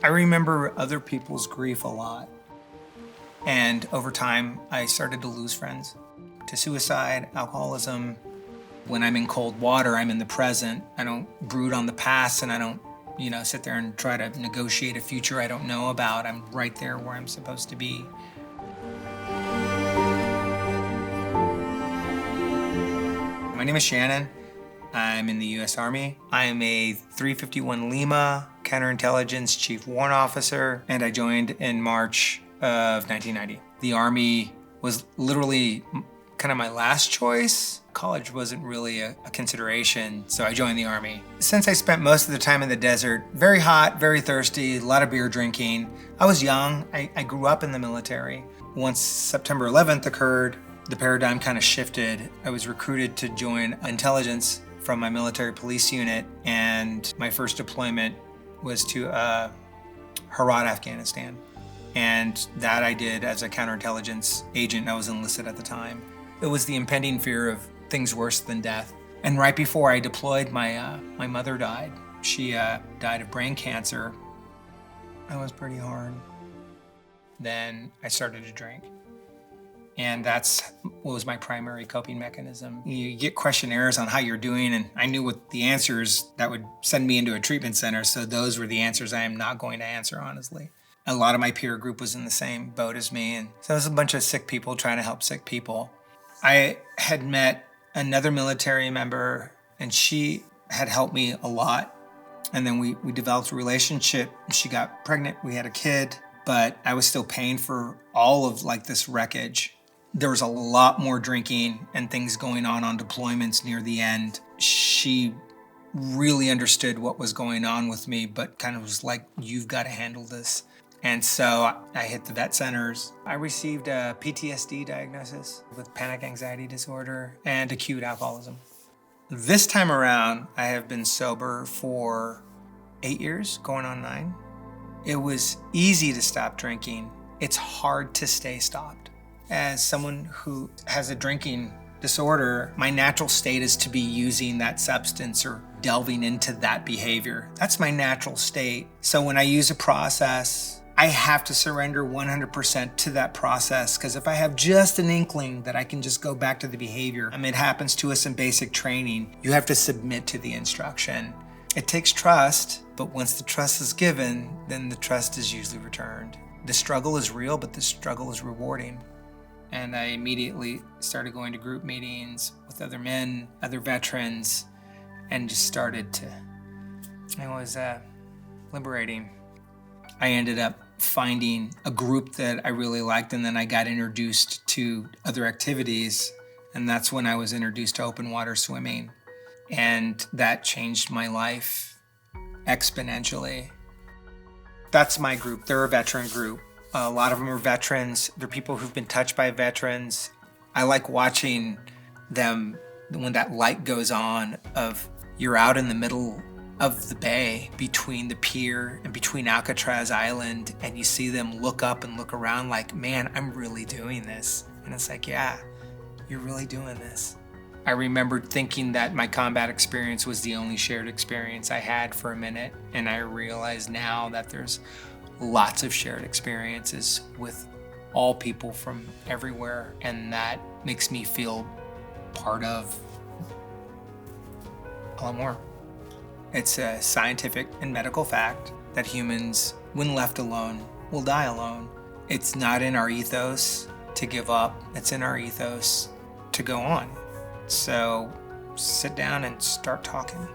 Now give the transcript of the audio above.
I remember other people's grief a lot. And over time, I started to lose friends to suicide, alcoholism. When I'm in cold water, I'm in the present. I don't brood on the past, and I don't, sit there and try to negotiate a future I don't know about. I'm right there where I'm supposed to be. My name is Shannon. I'm in the U.S. Army. I am a 351 Lima counterintelligence chief warrant officer, and I joined in March of 1990. The Army was literally kind of my last choice. College wasn't really a consideration, so I joined the Army. Since I spent most of the time in the desert, very hot, very thirsty, a lot of beer drinking, I was young. I grew up in the military. Once September 11th occurred, the paradigm kind of shifted. I was recruited to join intelligence from my military police unit, and my first deployment was to Herat, Afghanistan. And that I did as a counterintelligence agent. I was enlisted at the time. It was the impending fear of things worse than death. And right before I deployed, my mother died. She died of brain cancer. That was pretty hard. Then I started to drink. And that's what was my primary coping mechanism. You get questionnaires on how you're doing, and I knew what the answers that would send me into a treatment center, so those were the answers I am not going to answer, honestly. A lot of my peer group was in the same boat as me, and so it was a bunch of sick people trying to help sick people. I had met another military member, and she had helped me a lot. And then we developed a relationship. She got pregnant, we had a kid, but I was still paying for all of this wreckage. There was a lot more drinking and things going on deployments near the end. She really understood what was going on with me, but kind of was like, you've got to handle this. And so I hit the vet centers. I received a PTSD diagnosis with panic anxiety disorder and acute alcoholism. This time around, I have been sober for 8 years, going on 9. It was easy to stop drinking. It's hard to stay stopped. As someone who has a drinking disorder, my natural state is to be using that substance or delving into that behavior. That's my natural state. So when I use a process, I have to surrender 100% to that process, because if I have just an inkling that I can just go back to the behavior, it happens to us in basic training, you have to submit to the instruction. It takes trust, but once the trust is given, then the trust is usually returned. The struggle is real, but the struggle is rewarding. And I immediately started going to group meetings with other men, other veterans, and just started to, it was liberating. I ended up finding a group that I really liked, and then I got introduced to other activities, and that's when I was introduced to open water swimming. And that changed my life exponentially. That's my group. They're a veteran group. A lot of them are veterans. They're people who've been touched by veterans. I like watching them when that light goes on of you're out in the middle of the bay between the pier and between Alcatraz Island, and you see them look up and look around like, man, I'm really doing this. And it's like, yeah, you're really doing this. I remembered thinking that my combat experience was the only shared experience I had for a minute, and I realize now that there's lots of shared experiences with all people from everywhere, and that makes me feel part of a lot more. It's a scientific and medical fact that humans, when left alone, will die alone. It's not in our ethos to give up. It's in our ethos to go on. So sit down and start talking.